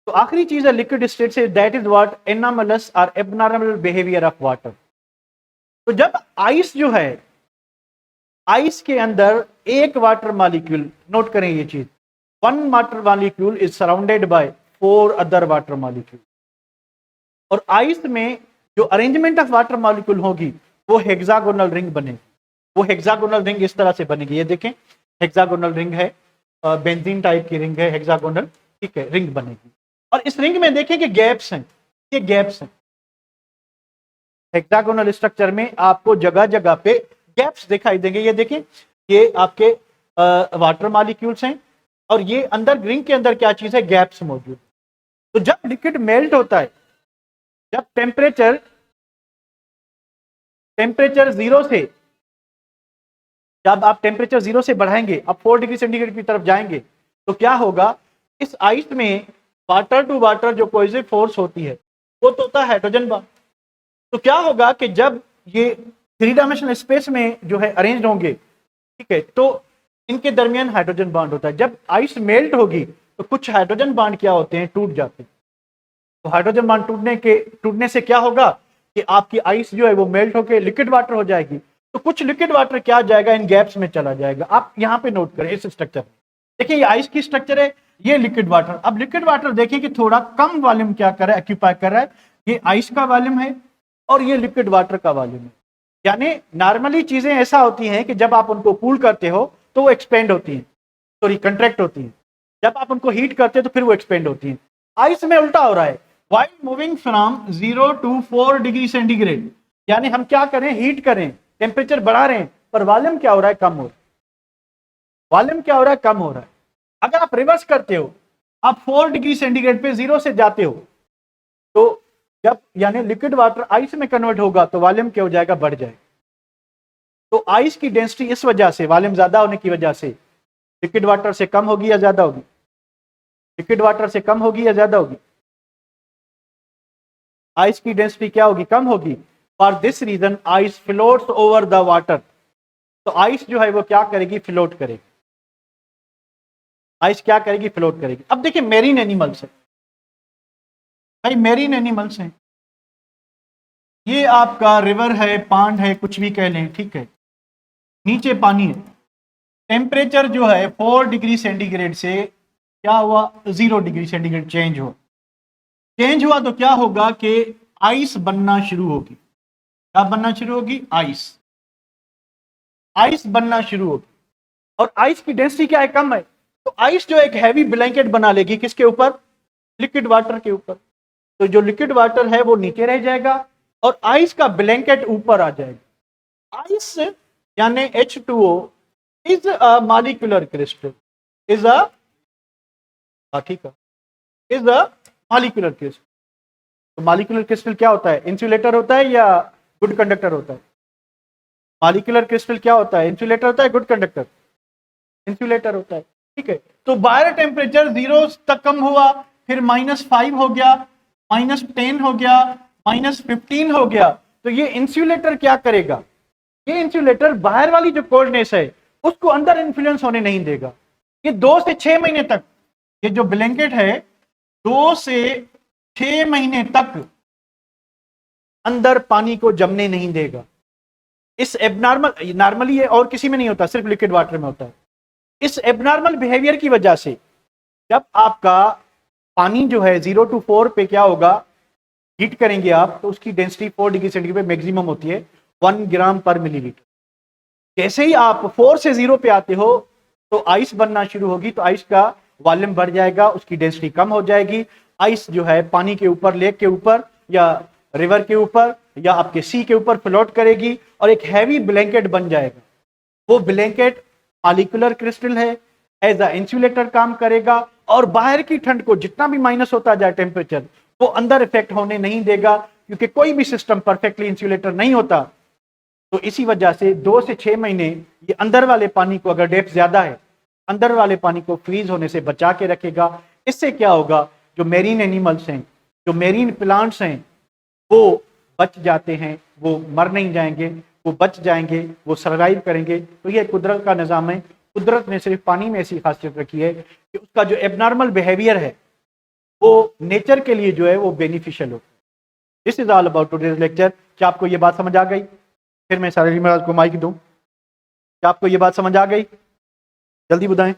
तो आखिरी चीज है लिक्विड स्टेट से, दैट इज व्हाट एनॉमलस और एबनॉर्मल बिहेवियर ऑफ वाटर। तो जब आइस जो है, आइस के अंदर एक वाटर मॉलिक्यूल, नोट करें ये चीज, one water molecule is surrounded by 4 other water molecule. और आइस में जो अरेंजमेंट ऑफ वाटर मॉलिक्यूल होगी वो हेक्सागोनल रिंग बनेगी। वो हेक्सागोनल रिंग इस तरह से बनेगी, ये देखें हेक्सागोनल रिंग है, बेंजीन टाइप की रिंग है हेक्सागोनल, ठीक है, रिंग बनेगी। और इस रिंग में देखें कि गैप्स हैं, ये गैप्स हैं। हेक्सागोनल स्ट्रक्चर में आपको जगह जगह पे गैप्स दिखाई देंगे। ये देखें, ये आपके वाटर मॉलिक्यूल्स हैं और ये अंदर रिंग के अंदर क्या चीज है, गैप्स मौजूद। तो जब लिक्विड मेल्ट होता है, जब टेम्परेचर जीरो से, जब आप टेम्परेचर जीरो से बढ़ाएंगे, आप 4 डिग्री सेंटीग्रेड की तरफ जाएंगे, तो क्या होगा, इस आइस में वाटर टू वाटर जो कोहेसिव फोर्स होती है वो तो होता है हाइड्रोजन बॉन्ड। तो क्या होगा कि जब ये 3 डायमेंशनल स्पेस में जो है अरेंज होंगे, ठीक है, तो इनके दरमियान हाइड्रोजन बॉन्ड होता है। जब आइस मेल्ट होगी तो कुछ हाइड्रोजन बॉन्ड क्या होते हैं, टूट जाते हैं। तो हाइड्रोजन बॉन्ड टूटने से क्या होगा कि आपकी आइस जो है वो मेल्ट होकर लिक्विड वाटर हो जाएगी। तो कुछ लिक्विड वाटर क्या जाएगा, इन गैप्स में चला जाएगा। आप यहां पे नोट करें इस स्ट्रक्चर में, देखिए ये आइस की स्ट्रक्चर है, ये लिक्विड वाटर। अब लिक्विड वाटर देखिए कि थोड़ा कम वॉल्यूम क्या कर रहा है, ऑक्यूपाई कर रहा है। ये आइस का वॉल्यूम है और ये लिक्विड वाटर का वॉल्यूम है। यानी नॉर्मली चीजें ऐसा होती हैं कि जब आप उनको कूल करते हो तो वो एक्सपेंड होती हैं, सॉरी कंट्रैक्ट होती हैं। जब आप उनको हीट करते हो तो फिर वो एक्सपेंड होती हैं। आइस में उल्टा हो रहा है, while moving from 0 to 4 degree centigrade, यानी हम क्या करें, हीट करें, टेम्परेचर बढ़ा रहे हैं, पर वॉल्यूम क्या हो रहा है, कम हो रहा है। वॉल्यूम क्या हो रहा है, कम हो रहा है। अगर आप रिवर्स करते हो, आप 4 डिग्री सेंटीग्रेड पे 0 से जाते हो, तो जब यानी लिक्विड वाटर आइस में कन्वर्ट होगा तो वॉल्यूम क्या हो जाएगा, बढ़ जाएगा। तो आइस की डेंसिटी इस वजह से, वॉल्यूम ज्यादा होने की वजह से, लिक्विड वाटर से कम होगी या ज्यादा होगी, लिक्विड वाटर से कम होगी या ज्यादा होगी, आइस की डेंसिटी क्या होगी, कम होगी। For this reason ice floats over the water. तो आइस जो है वो क्या करेगी, फ्लोट करेगी। आइस क्या करेगी, फ्लोट करेगी। अब देखिए मेरीन एनिमल्स है भाई, मेरीन एनिमल्स हैं, ये आपका रिवर है, पांड है, कुछ भी कह लें, ठीक है, नीचे पानी है। टेम्परेचर जो है 4 डिग्री सेंटीग्रेड से क्या हुआ, 0 डिग्री सेंटीग्रेड चेंज हुआ तो क्या होगा कि आइस बनना शुरू होगी। क्या बनना शुरू होगी, आइस बनना शुरू होगी। और आइस की डेंसिटी क्या है, कम है। तो आइस जो एक हैवी ब्लैंकेट बना लेगी, किसके ऊपर, लिक्विड वाटर के ऊपर। तो जो लिक्विड वाटर है वो नीचे रह जाएगा और आइस का ब्लैंकेट ऊपर आ जाएगा। आइस यानी H2O is a molecular crystal, is a, ठीक है, इज अ मॉलिक्यूलर क्रिस्टल। तो मॉलिक्यूलर क्रिस्टल क्या होता है, इंसुलेटर होता है या गुड कंडक्टर होता है। मॉलिक्यूलर क्रिस्टल क्या होता है, इंसुलेटर होता है, गुड कंडक्टर, इंसुलेटर होता है, ठीक है। तो बाहर टेम्परेचर 0 तक कम हुआ, फिर -5 हो गया, -10 हो गया, -15 हो गया। तो ये इंसुलेटर क्या करेगा, ये इंसुलेटर बाहर वाली जो कोल्डनेस है उसको अंदर इन्फ्लुएंस होने नहीं देगा। ये 2 से 6 महीने तक, ये जो ब्लैंकेट है 2 से 6 महीने तक अंदर पानी को जमने नहीं देगा। इस एबनॉर्मल, नॉर्मली ये और किसी में नहीं होता, सिर्फ लिक्विड वाटर में होता है। इस एबनॉर्मल बिहेवियर की वजह से जब आपका पानी जो है 0 to 4 पे क्या होगा, हीट करेंगे आप, तो उसकी डेंसिटी 4 डिग्री सेंटीग्रेड पे मैक्सिमम होती है 1 ग्राम पर मिलीलीटर। जैसे ही आप 4 से 0 पे आते हो तो आइस बनना शुरू होगी, तो आइस का वॉल्यूम बढ़ जाएगा, उसकी डेंसिटी कम हो जाएगी। आइस जो है पानी के ऊपर, लेक के ऊपर या रिवर के ऊपर या आपके सी के ऊपर फ्लोट करेगी और एक हैवी ब्लैंकेट बन जाएगा। वो ब्लैंकेट मॉलिक्यूलर क्रिस्टल है, एज अ इंसुलेटर काम करेगा और बाहर की ठंड को जितना भी माइनस होता जाए टेम्परेचर, वो अंदर इफेक्ट होने नहीं देगा, क्योंकि कोई भी सिस्टम परफेक्टली इंसुलेटर नहीं होता। तो इसी वजह से 2 से 6 महीने ये अंदर वाले पानी को, अगर डेप्थ ज्यादा है, अंदर वाले पानी को फ्रीज होने से बचा के रखेगा। इससे क्या होगा, जो मेरीन एनिमल्स हैं, जो मेरीन प्लांट्स हैं, वो बच जाते हैं, वो मर नहीं जाएंगे, वो बच जाएंगे, वो सर्वाइव करेंगे। तो ये कुदरत का निज़ाम है। कुदरत ने सिर्फ पानी में ऐसी खासियत रखी है कि उसका जो एबनॉर्मल बिहेवियर है वो नेचर के लिए जो है वो बेनिफिशियल होता है। This is all about today's lecture. क्या आपको ये बात समझ आ गई? फिर मैं सारे महाराज को माइक दूं। क्या आपको ये बात समझ आ गई? जल्दी बताएं।